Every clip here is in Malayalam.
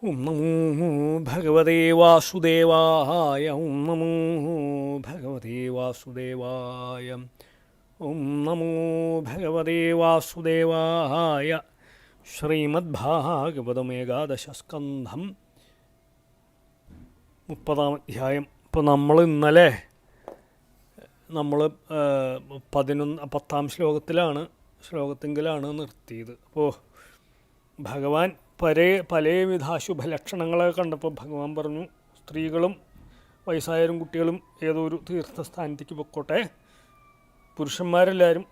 ഓം നമോ ഭഗവതേ വാസുദേവായ. ഓം നമോ ഭഗവതേ വാസുദേവായ. ഓം നമോ ഭഗവതേ വാസുദേവായ. ശ്രീമദ്ഭാഗവതമേകാദശസ്കന്ധം 30-ാം അധ്യായം. ഇപ്പോൾ ഇന്നലെ നമ്മൾ 10-ാം ശ്ലോകത്തിലാണ് നിർത്തിയത്. അപ്പോൾ ഭഗവാൻ പലവിധ അശുഭലക്ഷണങ്ങളെ കണ്ടപ്പോൾ ഭഗവാൻ പറഞ്ഞു, സ്ത്രീകളും വയസ്സായവരും കുട്ടികളും ഏതൊരു തീർത്ഥസ്ഥാനത്തേക്ക് പൊക്കോട്ടെ, പുരുഷന്മാരെല്ലാവരും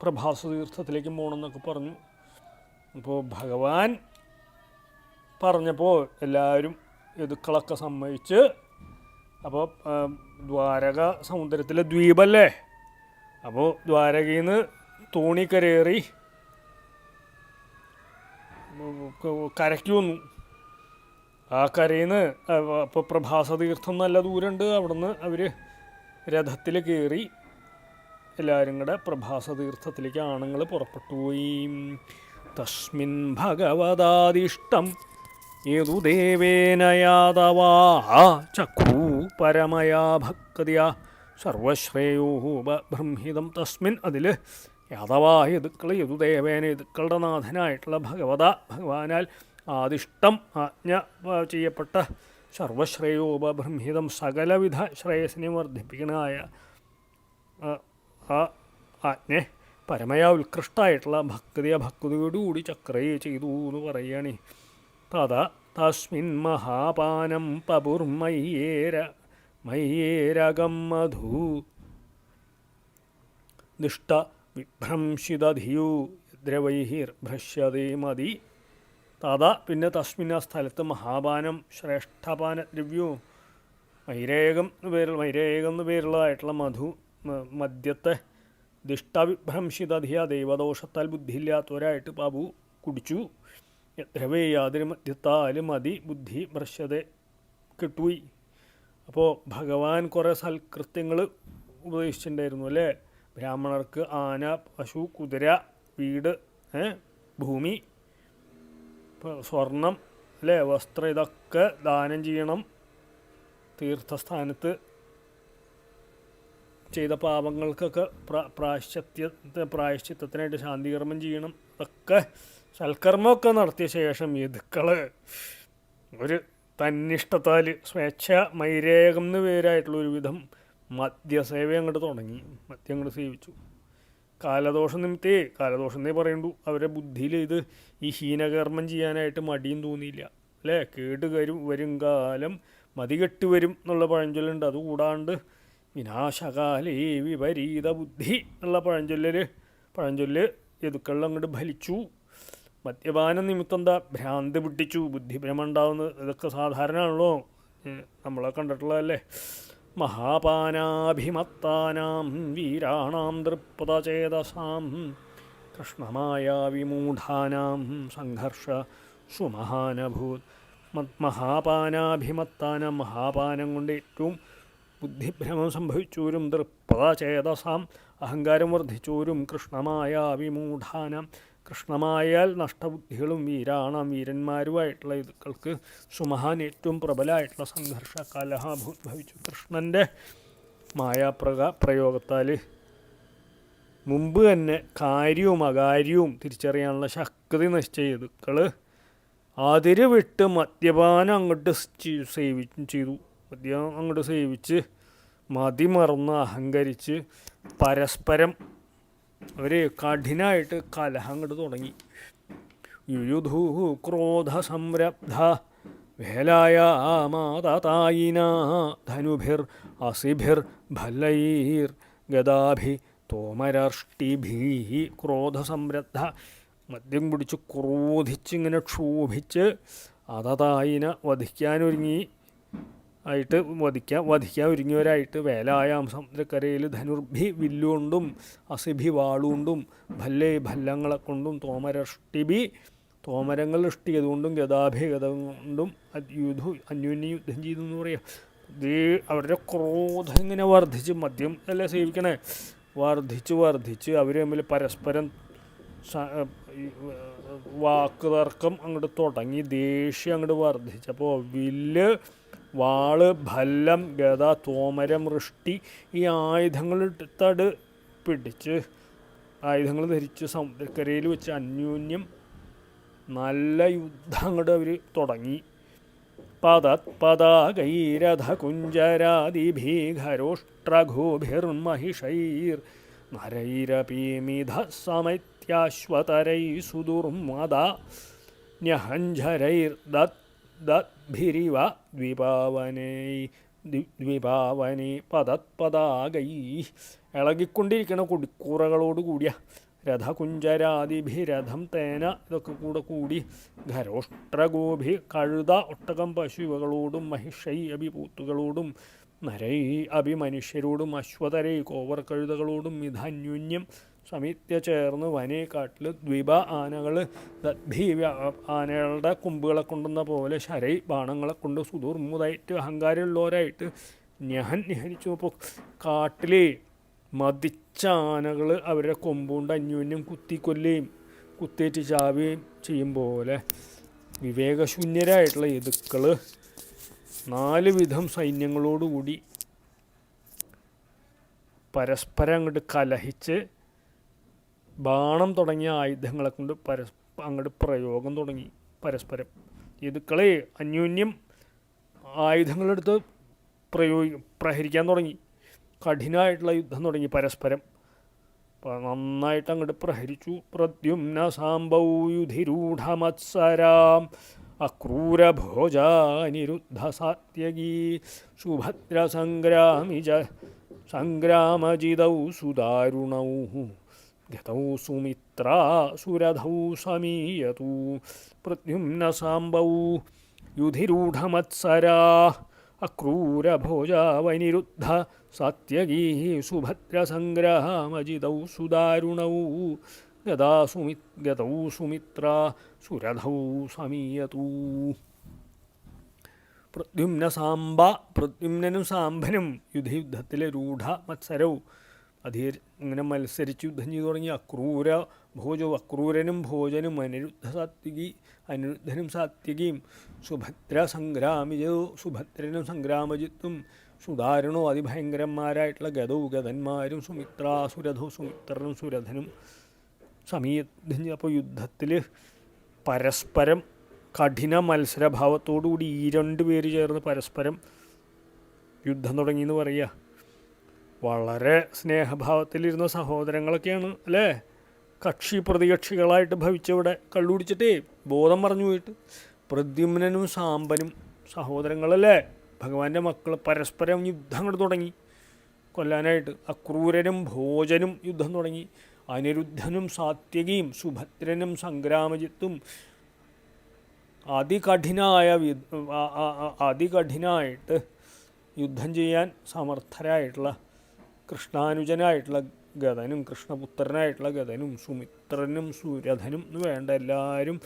പ്രഭാസ തീർത്ഥത്തിലേക്ക് പോകണമെന്നൊക്കെ പറഞ്ഞു. അപ്പോൾ ഭഗവാൻ പറഞ്ഞപ്പോൾ എല്ലാവരും യദുക്കളൊക്കെ സമ്മതിച്ച്. അപ്പോൾ ദ്വാരക സമുദ്രത്തിലെ ദ്വീപല്ലേ, അപ്പോൾ ദ്വാരകയിൽ നിന്ന് തോണിക്കരയേറി കരയ്ക്ക് വന്നു. ആ കരയിൽ നിന്ന് അപ്പോൾ പ്രഭാസ തീർത്ഥം നല്ല ദൂരമുണ്ട്, അവിടുന്ന് അവർ രഥത്തിൽ കയറി എല്ലാവരും കൂടെ പ്രഭാസ തീർത്ഥത്തിലേക്ക് ആണുങ്ങൾ പുറപ്പെട്ടു പോയി. തസ്മിൻ ഭഗവതാദിഷ്ടം യദുദേവേന യാദവാ ചക്രൂ പരമയാ ഭക്തിയാ സർവശ്രേയോ ബ്രഹ്മിതം. തസ്മിൻ അതിൽ യാദവാ യദുക്കൾ, യദുദേവേന യദുക്കളുടെ നാഥനായിട്ടുള്ള ഭഗവാനാൽ ആദിഷ്ടം ആജ്ഞ ചെയ്യപ്പെട്ട സർവശ്രേയോപബ്രംഹിതം സകലവിധ ശ്രേയസിനെ വർദ്ധിപ്പിക്കണായ ആ ആജ്ഞ പരമയാ ഉത്കൃഷ്ടമായിട്ടുള്ള ഭക്തിയോടുകൂടി ചക്രയെ ചെയ്തു എന്ന് പറയുകയാണ്. തസ്മിൻ മഹാപാനം പപുർമയ്യേരകം മധു ദിഷ്ട വിഭ്രംശിതധിയു ദ്രവൈർഭ്രശ്യതേ മതി. പിന്നെ തസ്മിൻ ആ സ്ഥലത്ത് മഹാപാനം ശ്രേഷ്ഠപാനദ്രവ്യവും മൈരേകം എന്ന് പേരുള്ളതായിട്ടുള്ള മദ്യത്തെ ദിഷ്ടവിഭ്രംശിതധിയ ദൈവദോഷത്താൽ ബുദ്ധിയില്ലാത്തവരായിട്ട് പാപു കുടിച്ചു. ദ്രവേ യാതൊരു മദ്യത്താൽ മതി ബുദ്ധി ഭ്രശ്യത കിട്ടുപോയി. അപ്പോൾ ഭഗവാൻ കുറേ സൽകൃത്യങ്ങൾ ഉപദേശിച്ചിട്ടുണ്ടായിരുന്നു അല്ലേ. ബ്രാഹ്മണർക്ക് ആന, പശു, കുതിര, വീട്, ഭൂമി, സ്വർണം അല്ലേ, വസ്ത്രം, ഇതൊക്കെ ദാനം ചെയ്യണം. തീർത്ഥസ്ഥാനത്ത് ചെയ്ത പാപങ്ങൾക്കൊക്കെ പ്രായശ്ചിത്തത്തിനായിട്ട് ശാന്തികർമ്മം ചെയ്യണം. അതൊക്കെ സൽക്കർമ്മമൊക്കെ നടത്തിയ ശേഷം യദുക്കൾ ഒരു തന്നിഷ്ടത്താൽ സ്വേച്ഛ മൈരേകം എന്ന് പേരായിട്ടുള്ള ഒരുവിധം മദ്യസേവ അങ്ങോട്ട് തുടങ്ങി. മദ്യം അങ്ങോട്ട് സേവിച്ചു. കാലദോഷം എന്നേ പറയണ്ടു. അവരുടെ ബുദ്ധിയിൽ ഈ ഹീനകർമ്മം ചെയ്യാനായിട്ട് മടിയും തോന്നിയില്ല അല്ലേ. വരും കാലം മതികെട്ട് വരും എന്നുള്ള പഴഞ്ചൊല്ലുണ്ട്. അതുകൂടാണ്ട് വിനാശകാലേ വിപരീത ബുദ്ധി എന്നുള്ള പഴഞ്ചൊല്ല് യദുക്കളിൽ അങ്ങോട്ട് ഫലിച്ചു. മദ്യപാനം നിമിത്തം ഭ്രാന്ത് പിടിച്ചു, ബുദ്ധിഭ്രമം ഉണ്ടാവുന്നത് ഇതൊക്കെ സാധാരണയാണല്ലോ, നമ്മളെ കണ്ടിട്ടുള്ളതല്ലേ. മഹാപാനാഭിമത്താനാം വീരാണാം ദൃപ്പതചേതസാം കൃഷ്ണമായ വിമൂഢാനാം സംഘർഷ സുമഹാനഭൂത്. മഹാപാനാഭിമത്താനാം മഹാപാനം കൊണ്ട് ഏറ്റവും ബുദ്ധിഭ്രമം സംഭവിച്ചവരും ദൃപ്പതചേതസാം അഹങ്കാരം വർദ്ധിച്ചവരും കൃഷ്ണമായ വിമൂഢാനാം കൃഷ്ണമായാൽ നഷ്ടബുദ്ധികളും വീരാണാം വീരന്മാരുമായിട്ടുള്ള യദുക്കൾക്ക് സുമഹാൻ ഏറ്റവും പ്രബലമായിട്ടുള്ള സംഘർഷ കലഹഭവിച്ചു. കൃഷ്ണൻ്റെ പ്രയോഗത്താൽ മുമ്പ് തന്നെ കാര്യവും അകാര്യവും തിരിച്ചറിയാനുള്ള ശക്തി നശിച്ച യദുക്കൾ അതിര് വിട്ട് മദ്യപാനം അങ്ങോട്ട് ചെയ്തു. മദ്യം അങ്ങോട്ട് സേവിച്ച് മതിമറന്ന് അഹങ്കരിച്ച് പരസ്പരം അവർ കഠിനമായിട്ട് കലഹം അങ്ങോട്ട് തുടങ്ങി. യുയുധു ക്രോധസംരബ്ധ വേലായാമാതായിന ധനുഭിർ അസിഭിർ ഭല്ലൈർ ഗദാഭി തോമരാഷ്ടിഭീ. ക്രോധസംരബ്ധ മദ്യം കുടിച്ച് ക്രോധിച്ചിങ്ങനെ ക്ഷോഭിച്ച് അതതായിന വധിക്കാൻ ഒരുങ്ങിയവരായിട്ട് വേലായാം സമുദ്രക്കരയിൽ ധനുർഭി വില്ലുകൊണ്ടും അസിഭി വാളുകൊണ്ടും ഭല്ലങ്ങളെ കൊണ്ടും തോമരഷ്ടിഭി തോമരങ്ങൾ ഇഷ്ടിയതുകൊണ്ടും ഗദാഭി ഗത കൊണ്ടും അന്യോന്യം യുദ്ധം ചെയ്തു എന്ന് പറയാം. അവരുടെ ക്രോധം ഇങ്ങനെ വർദ്ധിച്ച്, മദ്യം അല്ലേ സേവിക്കണേ, വർദ്ധിച്ച് അവർ തമ്മിൽ പരസ്പരം വാക്ക് തർക്കം അങ്ങോട്ട് തുടങ്ങി, ദേഷ്യം അങ്ങോട്ട് വർദ്ധിച്ചപ്പോൾ വില്ല്, വാള്, ഭല്ലം, ഗദ, തോമരം, വൃഷ്ടി ഈ ആയുധങ്ങളെടുത്തട് പിടിച്ച് ആയുധങ്ങൾ ധരിച്ച് സമുദ്രക്കരയിൽ വെച്ച് അന്യോന്യം നല്ല യുദ്ധം അങ്ങോട്ട് അവർ തുടങ്ങി. പതത്പദാകൈരധകുഞ്ചരാദിഭീകരോഷ്ട്രഘോഭിർമഹിഷൈർ നരൈരപീമിധ സമൈത്യാശ്വതരൈ സുദുർമദാ ന്യഹഞ്ജരൈർദദ്ഭിരിവ ദ്വിപാവനേ പതത്പദാകൈ. ഇളകിക്കൊണ്ടിരിക്കുന്ന കൊടിക്കൂറകളോട് കൂടിയ രഥകുഞ്ചരാദിഭിരഥം, തേന, ഇതൊക്കെ കൂടി ഖരോഷ്ട്രഗോഭി, കഴുത, ഒട്ടകം, പശു ഇവകളോടും മഹിഷൈ അഭിപൂത്തുകളോടും നരൈ അഭിമനുഷ്യരോടും അശ്വതരൈ കോവർ കഴുതകളോടും ഇതന്യോന്യം സമീത്യ ചേർന്ന് വനേ കാട്ടിൽ ദ്വിപ ആനകൾ ദദ്ഭി ആനകളുടെ കൊമ്പുകളെ കൊണ്ടുന്ന പോലെ ശരൈ ബാണങ്ങളെ കൊണ്ട് സുദുർമുതായിട്ട് അഹങ്കാരമുള്ളവരായിട്ട് നിഹനിച്ചു. അപ്പോൾ കാട്ടിലെ മതിച്ച ആനകൾ അവരുടെ കൊമ്പുകൊണ്ട് അന്യോന്യം കുത്തിക്കൊല്ലുകയും കുത്തേറ്റ് ചാവുകയും ചെയ്യും പോലെ വിവേകശൂന്യരായിട്ടുള്ള യദുക്കൾ 4 വിധം സൈന്യങ്ങളോടുകൂടി പരസ്പരം അങ്ങോട്ട് കലഹിച്ച് ബാണം തുടങ്ങിയ ആയുധങ്ങളെ കൊണ്ട് അങ്ങോട്ട് പ്രയോഗം തുടങ്ങി. പരസ്പരം യദുക്കളെ അന്യോന്യം ആയുധങ്ങളെടുത്ത് പ്രഹരിക്കാൻ തുടങ്ങി. കഠിനമായിട്ടുള്ള യുദ്ധം തുടങ്ങി പരസ്പരം. നന്നായിട്ട് അങ്ങോട്ട് പ്രഹരിച്ചു. പ്രദ്യുമ്ന സാംബൗ യുധിരൂഢമത്സരാം അക്രൂരഭോജാനിരുദ്ധ സാത്യകീ സുഭദ്ര സംഗ്രാമജിതൗ സുദാരുണൗ ഗതൗ സുമിത്രാ സുരഥൗ സമീയതു. പ്രദ്യുമ്ന സാംബൗ യുധിരൂഢമത്സരാ അക്രൂരഭോജാവനിരുദ്ധ സാത്യകീ സുഭദ്ര സംഗ്രാമജിതൗ സുദാരുണൗ ഗതൗ സുമിത്രാ സുരഥൗ സമീയതു. പ്രദ്യുമ്ന സാംബ, പ്രദ്യുമ്നും സാംബനും യുദ്ധത്തിലെ രൂഢ മത്സരവും ഇങ്ങനെ മത്സരിച്ച് യുദ്ധം ചെയ്തു തുടങ്ങി. അക്രൂര ഭോജവും, അക്രൂരനും ഭോജനും, അനിരുദ്ധനും സാത്യകിയും, സുഭദ്ര സംഗ്രാമിജോ, സുഭദ്രനും സംഗ്രാമജിത്തും, സുദാരുണോ അതിഭയങ്കരന്മാരായിട്ടുള്ള ഗതന്മാരും, സുമിത്രാസുരഥോ, സുമിത്രനും സുരഥനും സമീയുദ്ധം. അപ്പോൾ യുദ്ധത്തിൽ പരസ്പരം കഠിന മത്സരഭാവത്തോടുകൂടി ഈ 2 പേര് ചേർന്ന് പരസ്പരം യുദ്ധം തുടങ്ങിയെന്ന് പറയുക. വളരെ സ്നേഹഭാവത്തിലിരുന്ന സഹോദരങ്ങളൊക്കെയാണ് അല്ലേ, കക്ഷി പ്രതികക്ഷികളായിട്ട് ഭവിച്ചവിടെ കള്ളുപിടിച്ചിട്ടേ ബോധം പറഞ്ഞു പോയിട്ട്. പ്രദ്യുമ്നും സാംബനും സഹോദരങ്ങളല്ലേ, ഭഗവാന്റെ മക്കൾ, പരസ്പരം യുദ്ധം അങ്ങോട്ട് തുടങ്ങി കൊല്ലാനായിട്ട്. അക്രൂരനും ഭോജനും യുദ്ധം തുടങ്ങി. അനിരുദ്ധനും സാത്യകിയും, സുഭദ്രനും സംഗ്രാമജിത്തും അതികഠിനമായിട്ട് യുദ്ധം ചെയ്യാൻ സമർത്ഥരായിട്ടുള്ള കൃഷ്ണാനുജനായിട്ടുള്ള ഗദനും, കൃഷ്ണപുത്രനായിട്ടുള്ള ഗദനും, സുമിത്രനും സുരഥനും എന്ന് വേണ്ട എല്ലാവരും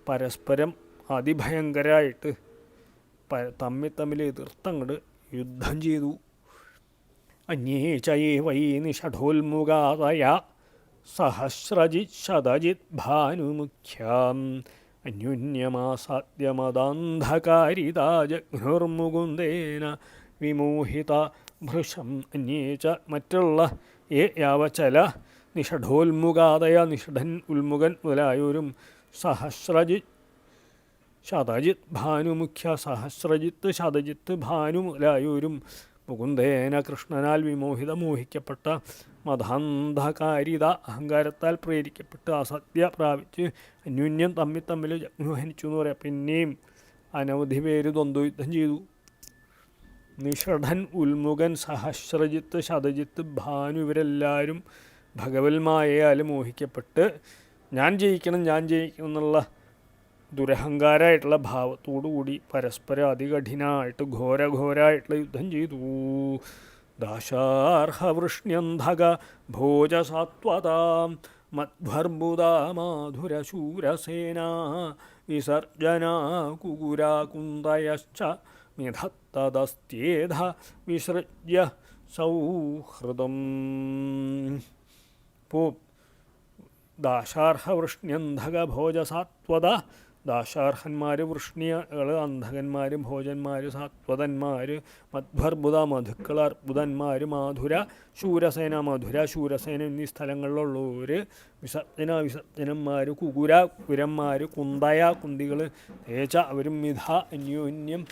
പരസ്പരം അതിഭയങ്കരമായിട്ട് തമ്മിൽ എതിർത്തങ്ങോട്ട് യുദ്ധം ചെയ്തു. അന്യേ ചയേ വൈ നിഷഠോൽമുഖാതയ സഹസ്രജിത് ശതജിത് ഭാനുമുഖ്യാം അന്യോന്യമാസാദ്യമദാന്ധകാരിതാ ജഘ്നുർമുകുന്ദേന വിമോഹിത ഭൃശം. അന്യേച്ച മറ്റുള്ള യാവചല നിഷഠോൽമുഖാതയ, നിഷഠൻ, ഉൽമുഖൻ മുതലായോരും, സഹസ്രജിത് ശതജിത് ഭാനുമുഖ്യ, സഹസ്രജിത്ത് ശതജിത്ത് ഭാനു മുതലായോരും, മുകുന്ദേന കൃഷ്ണനാൽ മോഹിക്കപ്പെട്ട മതാന്ധകാരിത അഹങ്കാരത്താൽ പ്രേരിക്കപ്പെട്ട് അസത്യ പ്രാപിച്ച് അന്യോന്യം തമ്മിൽ ജഗ്നുഹനിച്ചു എന്ന് പറയാം. പിന്നെയും അനവധി പേര് ദ്വന്ദ്വയുദ്ധം ചെയ്തു. നിഷഠൻ, ഉൽമുഖൻ, സഹസ്രജിത്ത്, ശതജിത്ത്, ഭാനു ഇവരെല്ലാവരും ഭഗവത്മായയാൽ മോഹിക്കപ്പെട്ട് ഞാൻ ജയിക്കണം എന്നുള്ള ദുരഹങ്കാരമായിട്ടുള്ള ഭാവത്തോടുകൂടി പരസ്പരം അതികഠിനമായിട്ട് ഘോരമായിട്ടുള്ള യുദ്ധം ചെയ്തു. ദാശാർഹവൃഷ്ണ്യന്ധക ഭോജസാത്വതാം മധ്വർബുദാ മാധുരശൂരസേനാ വിസർജനാ കുകുരാകുന്ദയശ്ച മിഥത്തദസ്ത്യേധ വിസൃജ്യ സൗഹൃദം. ഇപ്പോൾ ദാശാർഹവൃഷ്ണ്യന്ധകഭോജസാത്വത ദാശാർഹന്മാർ വൃഷ്ണികൾ അന്ധകന്മാർ ഭോജന്മാർ സാത്വതന്മാർ മധ്വർബുധ മധുക്കൾ അർബുദന്മാർ മാധുര ശൂരസേന മധുര ശൂരസേന എന്നീ സ്ഥലങ്ങളിലുള്ളവർ വിസർജന വിസർജനന്മാർ കുകുര കുരന്മാർ കുന്തയ കുന്തികൾ തേച്ച അവരും മിഥ അന്യോന്യം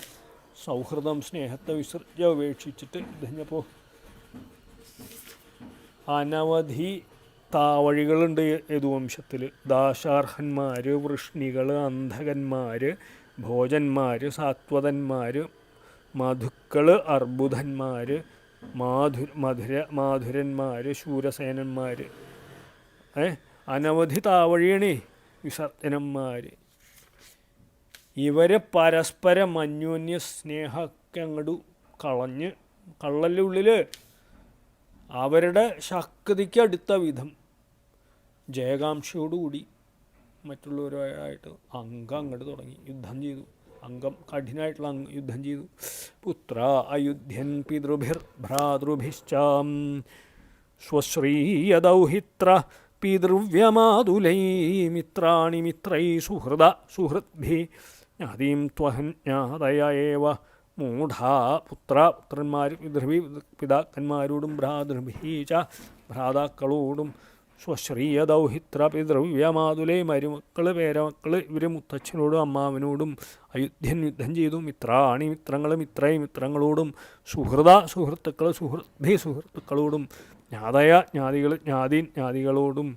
സൗഹൃദം സ്നേഹത്തെ വിസർജ്യ ഉപേക്ഷിച്ചിട്ട് കഴിഞ്ഞപ്പോൾ അനവധി താവഴികളുണ്ട് യദുവംശത്തിൽ. ദാശാർഹന്മാർ വൃഷ്ണികൾ അന്ധകന്മാർ ഭോജന്മാർ സാത്വതന്മാർ മധുക്കൾ അർബുദന്മാർ മാധുരന്മാർ ശൂരസേനന്മാർ അനവധി താവഴിയണേ വിസർജനന്മാർ. ഇവരെ പരസ്പരം അന്യോന്യ സ്നേഹമൊക്കെ അങ്ങോട്ട് കളഞ്ഞ് കള്ളൻ്റെ ഉള്ളിൽ അവരുടെ ശക്തിക്ക് അടുത്ത വിധം ജയകാംക്ഷയോടുകൂടി മറ്റുള്ളവരുമായിട്ട് അങ്ങോട്ട് തുടങ്ങി യുദ്ധം ചെയ്തു. അംഗം കഠിനമായിട്ടുള്ള യുദ്ധം ചെയ്തു. പുത്ര അയുധ്യൻ പിതൃഭിർഭ്രാതൃഭിശ്ചാം സ്വശ്രീയദൗഹിത്ര പിതൃവ്യമാതുലൈ മിത്രാണി മിത്രൈ സുഹൃദ സുഹൃദ്ഭി ജ്ഞാതീം ത്വഹൻ ജ്ഞാതയ ഏവ മൂഢാ പുത്ര പുത്രന്മാർ പിതാക്കന്മാരോടും ഭ്രാതൃഭീച ഭ്രാതാക്കളോടും സ്വശ്രീയദൗഹിത്ര പിതൃവ്യമാതുലേ മരുമക്കൾ പേരമക്കൾ ഇവർ മുത്തച്ഛനോടും അമ്മാവനോടും അയുധ്യൻ യുദ്ധം ചെയ്തു. മിത്രാണി മിത്രങ്ങൾ മിത്രൈ മിത്രങ്ങളോടും സുഹൃദ സുഹൃത്തുക്കൾ സുഹൃദ്ഭി സുഹൃത്തുക്കളോടും ജ്ഞാതയ ജ്ഞാതികൾ ജ്ഞാതീൻ ജ്ഞാതികളോടും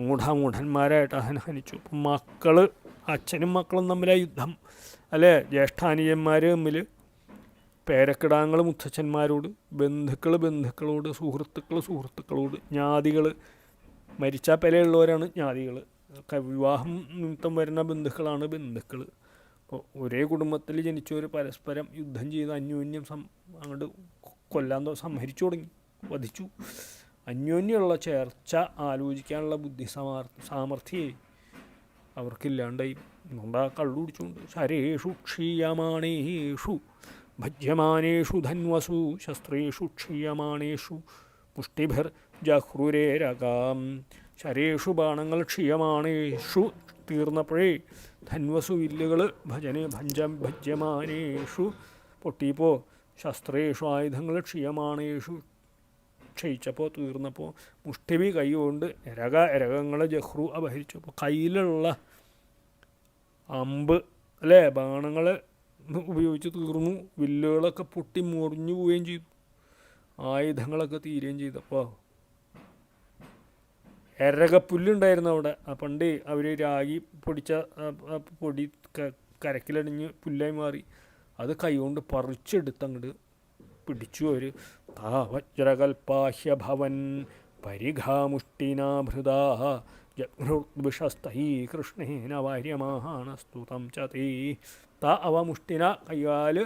മൂഢന്മാരായിട്ട് ഹനിച്ചു. മക്കൾ അച്ഛനും മക്കളും തമ്മിലാ യുദ്ധം അല്ലേ? ജ്യേഷ്ഠാനിയന്മാർ തമ്മിൽ, പേരക്കിടാങ്ങൾ മുത്തച്ഛന്മാരോട്, ബന്ധുക്കൾ ബന്ധുക്കളോട്, സുഹൃത്തുക്കൾ സുഹൃത്തുക്കളോട്, ജ്ഞാതികൾ മരിച്ച പെലയുള്ളവരാണ് ജ്ഞാതികൾ. വിവാഹം നിമിത്തം വരുന്ന ബന്ധുക്കളാണ് ബന്ധുക്കൾ. അപ്പോൾ ഒരേ കുടുംബത്തിൽ ജനിച്ചവർ പരസ്പരം യുദ്ധം ചെയ്ത് അന്യോന്യം അങ്ങോട്ട് കൊല്ലാൻ സംഹരിച്ചു തുടങ്ങി, വധിച്ചു. അന്യോന്യമുള്ള ചേർച്ച ആലോചിക്കാനുള്ള ബുദ്ധി സാമർഥ്യേ അവർക്കില്ലാണ്ടായി. അതുകൊണ്ട് ആ കള്ളു കുടിച്ചുകൊണ്ട് ശരേഷു ക്ഷീയമാണേഷു ഭജ്യമാനേഷു ധന്വസു ശസ്ത്രേഷു ക്ഷീയമാണേഷു മുഷ്ടിഭിർ ജഹ്രുരേരകാം. ശരേഷു ബാണങ്ങൾ ക്ഷീയമാണേഷു തീർന്നപ്പോഴേ ധന്വസു വില്ലുകൾ ഭജ്യമാനേഷു പൊട്ടിയപ്പോൾ ശസ്ത്രേഷു ആയുധങ്ങൾ ക്ഷീയമാണേഷു ക്ഷയിച്ചപ്പോൾ തീർന്നപ്പോൾ മുഷ്ടിഭി കൈകൊണ്ട് എരകങ്ങളെ ജഹ്രു അപഹരിച്ചപ്പോൾ കയ്യിലുള്ള അമ്പ് അല്ലേ ബാണങ്ങൾ ഉപയോഗിച്ച് തീർന്നു. വില്ലുകളൊക്കെ പൊട്ടി മുറിഞ്ഞു പോവുകയും ചെയ്തു. ആയുധങ്ങളൊക്കെ തീരുകയും ചെയ്തപ്പോൾ എരകപ്പുല്ലുണ്ടായിരുന്നു അവിടെ. പണ്ട് അവർ രാഗി പൊടിച്ച പൊടി കരക്കിലടിഞ്ഞ് പുല്ലായി മാറി. അത് കൈകൊണ്ട് പറിച്ചെടുത്ത് അങ്ങോട്ട് പിടിച്ചു അവർ. താവജ്രകൽപാഹ്യഭവൻ പരിഘാമുഷ്ടിനാഭൃതാ ജഘ്രുർവിഷസ്തൈ കൃഷ്ണേന വാര്യമാഹാണസ്തു തം ച തേ. അവ മുഷ്ടിന കയ്യാൽ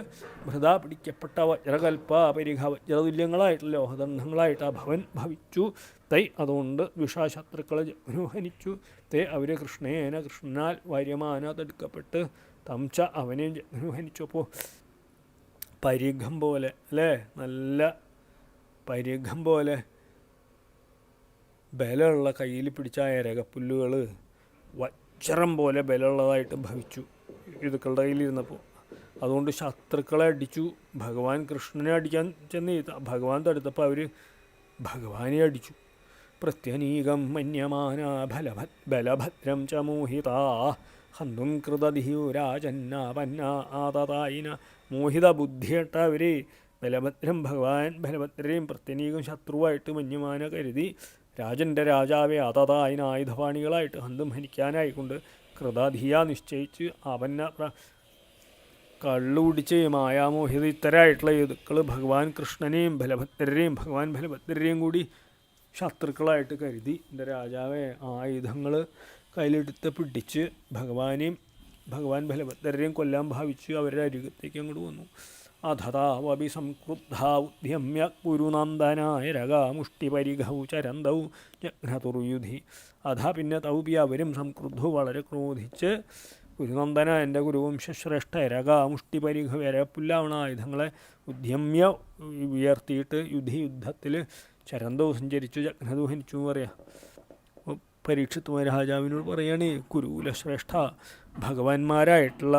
ഭൃത പിടിക്കപ്പെട്ട വജ്രകൽപ്പ പരിഘ വജ്രതുല്യങ്ങളായിട്ടുള്ള ലോഹദണ്ഡങ്ങളായിട്ട് ആ ഭവൻ ഭവിച്ചു. തൈ അതുകൊണ്ട് വിഷശത്രുക്കളെ ജഗ്നുഹനിച്ചു. തേ അവർ കൃഷ്ണേന കൃഷ്ണനാൽ വാര്യമാന തടുക്കപ്പെട്ട് തം ച അവനെ ജഗ്നുഹനിച്ചപ്പോൾ പരിഘം പോലെ അല്ലേ, നല്ല പരിഘം പോലെ ബലമുള്ള കയ്യിൽ പിടിച്ച എരകപ്പുല്ലുകൾ വജ്രം പോലെ ബലമുള്ളതായിട്ട് ഭവിച്ചു ഋതുക്കളുടെ കയ്യിലിരുന്നപ്പോൾ. അതുകൊണ്ട് ശത്രുക്കളെ അടിച്ചു. ഭഗവാൻ കൃഷ്ണനെ അടിക്കാൻ ചെന്ന് ഭഗവാൻ തടുത്തപ്പോൾ അവർ ഭഗവാനെ അടിച്ചു. പ്രത്യനീകം മന്യമാന ബലഭദ്രം ച മോഹിതാ ഹന്തും കൃതധിയുരാജന്നാപന്ന ആതതായിന. മോഹിത ബുദ്ധിയിട്ട അവർ ബലഭദ്രം ഭഗവാൻ ബലഭദ്രരെയും പ്രത്യനീകം ശത്രുവായിട്ട് മന്യമാന കരുതി രാജൻ്റെ രാജാവെ ആതതായിന ആയുധപാണികളായിട്ട് ഹന്തും ഹനിക്കാനായിക്കൊണ്ട് കൃതധിയ നിശ്ചയിച്ച് അവന്ന കള്ളുകുടിച്ച് മായാമോഹിത ഇത്തരമായിട്ടുള്ള യദുക്കൾ ഭഗവാൻ കൃഷ്ണനെയും ബലഭദ്രരെയും ഭഗവാൻ ബലഭദ്രരെയും കൂടി ശത്രുക്കളായിട്ട് കരുതി എൻ്റെ രാജാവെ ആയുധങ്ങൾ കയ്യിലെടുത്ത് പിടിച്ച് ഭഗവാൻ ബലഭദ്രരെയും കൊല്ലാൻ ഭാവിച്ച് അവരുടെ അരികത്തേക്ക് അങ്ങോട്ട് വന്നു. അധതാവപി സംക്രുദ്ധാ ഉദ്യമ്യ കുരുനന്ദനായ രകാമുഷ്ടിപരിഘൗ ചരന്തൗ ജഘ്നതുർയുധി. അധ പിന്നെ തൗപി അവരും സംക്രുദ്ധു വളരെ ക്രോധിച്ച് കുരുനന്ദന എൻ്റെ കുരുവംശശ്രേഷ്ഠ രകാമുഷ്ടിപരിഘ എരപ്പുല്ലാവണ ആയുധങ്ങളെ ഉദ്യമ്യ ഉയർത്തിയിട്ട് യുദ്ധത്തിൽ ചരന്തവും സഞ്ചരിച്ചു ജഘ്നതു ഹനിച്ചു എന്ന് പറയാം. പരീക്ഷിത്ത് മഹാരാജാവിനോട് പറയുകയാണ്, കുരുകുലശ്രേഷ്ഠ, ഭഗവാന്മാരായിട്ടുള്ള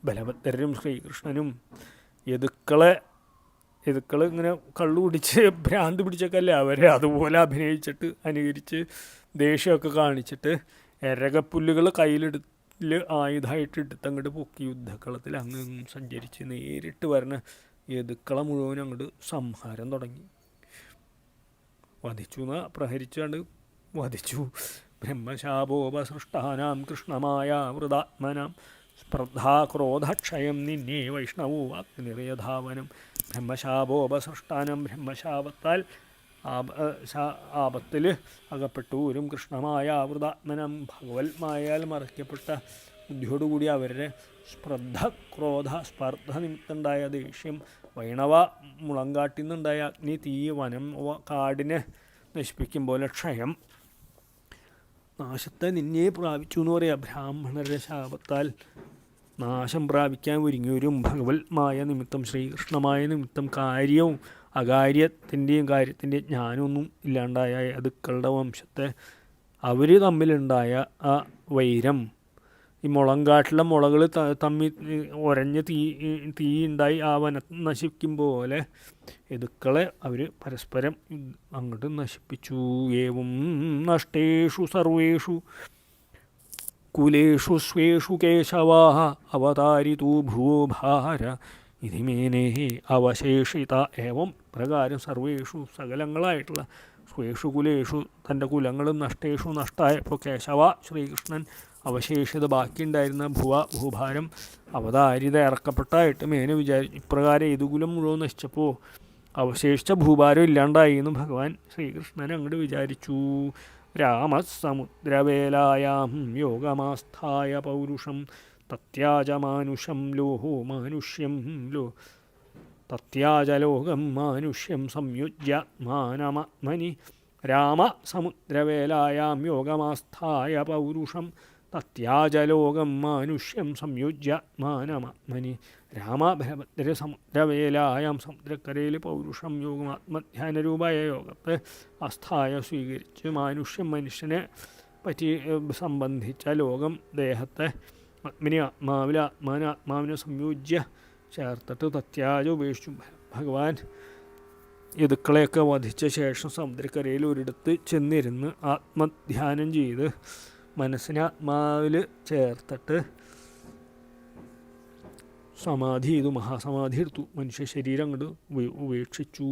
ബലഭദ്രരും ശ്രീകൃഷ്ണനും യദുക്കൾ ഇങ്ങനെ കള്ളു കുടിച്ച് ഭ്രാന്ത് പിടിച്ചൊക്കെയല്ലേ അവരെ അതുപോലെ അഭിനയിച്ചിട്ട് അനുകരിച്ച് ദേഷ്യമൊക്കെ കാണിച്ചിട്ട് എരകപ്പുല്ലുകൾ കയ്യിലെടുത്ത് ആയുധമായിട്ട് എടുത്തങ്ങോട്ട് പൊക്കി യുദ്ധക്കളത്തിൽ അങ്ങ് സഞ്ചരിച്ച് നേരിട്ട് വരണ യദുക്കളെ മുഴുവൻ അങ്ങോട്ട് സംഹാരം തുടങ്ങി. വധിച്ചു പ്രഹരിച്ചാണ്ട് വധിച്ചു. ബ്രഹ്മശാപോപസൃഷ്ടാനാം കൃഷ്ണമായ വൃതാത്മനാം സ്പർദ്ധാക്രോധക്ഷയം നിന്നേ വൈഷ്ണവോ അഗ്നിർയധാവനം. ബ്രഹ്മശാപോപസൃഷ്ടാനം, ബ്രഹ്മശാപത്താൽ ആപത്തിൽ അകപ്പെട്ടൂരും കൃഷ്ണമായ വൃതാത്മനം, ഭഗവത് മായാൽ മറയ്ക്കപ്പെട്ട ബുദ്ധിയോടുകൂടി അവരുടെ സ്പർദ്ധ നിമിത്തമുണ്ടായ ദേഷ്യം, വൈണവ മുളങ്കാട്ടിൽ നിന്നുണ്ടായ അഗ്നി, തീ, വനം കാടിനെ നശിപ്പിക്കും പോലെ ക്ഷയം, നാശത്തെ നിന്നെ പ്രാപിച്ചു എന്ന് പറയാം. ബ്രാഹ്മണരുടെ ശാപത്താൽ നാശം പ്രാപിക്കാൻ ഒരുങ്ങിയവരും ഭഗവത് മായ നിമിത്തം, ശ്രീകൃഷ്ണമായ നിമിത്തം കാര്യവും അകാര്യത്തിൻ്റെയും കാര്യത്തിൻ്റെയും ജ്ഞാനമൊന്നും ഇല്ലാണ്ടായ യദുക്കളുടെ വംശത്തെ അവർ തമ്മിലുണ്ടായ ആ വൈരം, ഈ മുളങ്കാട്ടിലെ മുളകൾ തമ്മിൽ ഉരഞ്ഞ് തീ ഉണ്ടായി ആ വനം നശിക്കും പോലെ യദുക്കളെ അവർ പരസ്പരം അങ്ങോട്ട് നശിപ്പിച്ചു. ഏവം നഷ്ടേഷു സർവേഷു കുലേഷു സ്വേഷു കേശവാഃ അവതാരിതോ ഭൂഭാര ഇതിമേനേ അവശേഷിത. ഏവം പ്രകാരം സർവേഷു സകലങ്ങളായിട്ടുള്ള സ്വേഷു കുലേഷു തൻ്റെ കുലങ്ങളും നഷ്ടേഷു നഷ്ടമായപ്പോൾ കേശവ ശ്രീകൃഷ്ണൻ അവശേഷിത ബാക്കിയുണ്ടായിരുന്ന ഭൂഭാരം അവതാരിത ഇറക്കപ്പെട്ടായിട്ട് മേനെ വിചാരിച്ചു. ഇപ്രകാരം ഏതുകുലം മുഴുവൻ നശിച്ചപ്പോൾ അവശേഷിച്ച ഭൂഭാരം ഇല്ലാണ്ടായി എന്ന് ഭഗവാൻ ശ്രീകൃഷ്ണൻ അങ്ങോട്ട് വിചാരിച്ചു. രാമസമുദ്രവേലായാം യോഗമാസ്ഥായ പൗരുഷം തത്യാജമാനുഷം ലോഹോ മാനുഷ്യം തത്യാജലോകം മാനുഷ്യം സംയുജ്യാത്മാനമാത്മനി. രാമസമുദ്രവേലായാം യോഗമാസ്ഥായ പൗരുഷം തത്യാജലോകം മാനുഷ്യം സംയുജ്യാത്മാനമാത്മനി. രാമബലഭദ്ര സമുദ്രവേലായാം, സമുദ്രക്കരയിൽ പൗരുഷം യോഗം ആത്മധ്യാനരൂപമായ യോഗത്തെ ആസ്ഥായ സ്വീകരിച്ച് മാനുഷ്യം മനുഷ്യനെ പറ്റി സംബന്ധിച്ച ലോകം ദേഹത്തെ ആത്മനി ആത്മാവിനെ സംയോജ്യ ചേർത്തിട്ട് തത്യാജ ഉപേക്ഷിച്ചു. ഭഗവാൻ യദുക്കളെയൊക്കെ വധിച്ച ശേഷം സമുദ്രക്കരയിൽ ഒരിടത്ത് ചെന്നിരുന്ന് ആത്മധ്യാനം ചെയ്ത് മനസ്സിനെ ആത്മാവിൽ ചേർത്തിട്ട് സമാധി ചെയ്തു, മഹാസമാധി എടുത്തു. മനുഷ്യ ശരീരം അങ്ങോട്ട് ഉപേക്ഷിച്ചു.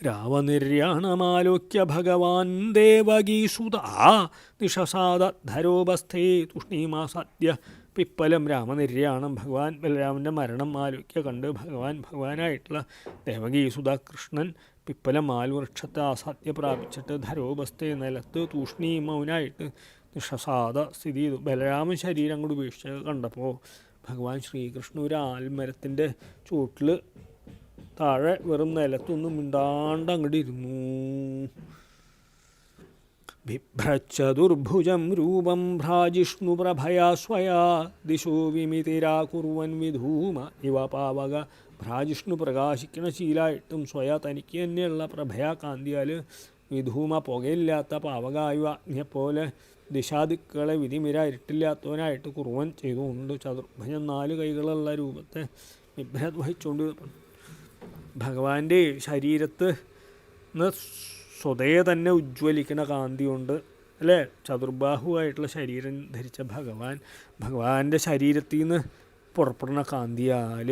രാവനിര്യാണമാലോക്യ ഭഗവാൻ ദേവകീസുതാ നിഷസാദധരോപസ്ഥേ തൂഷ്ണീമാസാദ്യ പിപ്പലം. രാമനിര്യാണം, ഭഗവാൻ ബലരാമൻ്റെ മരണം ആലോക്യ കണ്ട് ഭഗവാനായിട്ടുള്ള ദേവകീസുത കൃഷ്ണൻ പിപ്പലം ആൽവൃക്ഷത്തെ ആസാദ്യ പ്രാപിച്ചിട്ട് ധരോപസ്ഥയെ നിലത്ത് തൂഷ്ണീമൗനായിട്ട് നിഷസാദ സ്ഥിതി ചെയ്തു. ബലരാമൻ ശരീരം അങ്ങോട്ട് ഉപേക്ഷിച്ച് കണ്ടപ്പോൾ ഭഗവാൻ ശ്രീകൃഷ്ണൻ ഒരു ആൽമരത്തിൻ്റെ ചുവട്ടിൽ താഴെ വെറും നിലത്തൊന്നും മിണ്ടാണ്ട് അങ്ങോട്ട് ഇരുന്നു. ബിഭ്രച്ചതുർഭുജം രൂപം ഭ്രാജിഷ്ണു പ്രഭയാ സ്വയാ ദിശോ വിമിതിരാകുർവൻ വിധൂമ ഇവ പാവക. ഭ്രാജിഷ്ണു പ്രകാശിക്കുന്ന ശീലമായിട്ടും സ്വയ തനിക്ക് തന്നെയുള്ള പ്രഭയാ കാന്തിയാൽ വിധൂമ പുകയില്ലാത്ത പാവകായു അഗ്നിയെപ്പോലെ ദിശാദിക്കുകളെ വിധിമിര ഇരുട്ടില്ലാത്തവനായിട്ട് കുറുവൻ ചെയ്തുകൊണ്ട് ചതുർഭുജം 4 കൈകളുള്ള രൂപത്തെ വിഭ്രത് വഹിച്ചുകൊണ്ട് ഭഗവാന്റെ ശരീരത്ത് നിന്ന് സ്വതേ തന്നെ ഉജ്ജ്വലിക്കുന്ന കാന്തി കൊണ്ട് അല്ലേ ചതുർബാഹുവായിട്ടുള്ള ശരീരം ധരിച്ച ഭഗവാന്റെ ശരീരത്തിൽ നിന്ന് പുറപ്പെടുന്ന കാന്തിയാൽ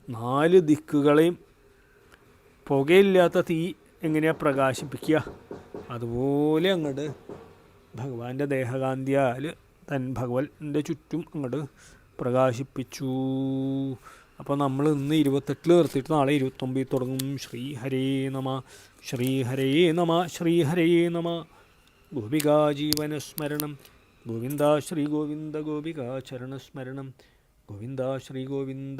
4 ദിക്കുകളെയും പുകയില്ലാത്ത തീ എങ്ങനെയാണ് പ്രകാശിപ്പിക്കുക അതുപോലെ അങ്ങോട്ട് ഭഗവാന്റെ ദേഹകാന്തിയാൽ ഭഗവാന്റെ ചുറ്റും അങ്ങോട്ട് പ്രകാശിപ്പിച്ചു. അപ്പോൾ നമ്മൾ ഇന്ന് 28 നിർത്തിയിട്ട് നാളെ 29 തുടങ്ങും. ശ്രീഹരേ നമ, ശ്രീഹരേ നമ, ശ്രീഹരേ നമ. ഗോപികാജീവനസ്മരണം ഗോവിന്ദ ശ്രീ ഗോവിന്ദ, ഗോപികാചരണസ്മരണം ഗോവിന്ദ ശ്രീ ഗോവിന്ദ.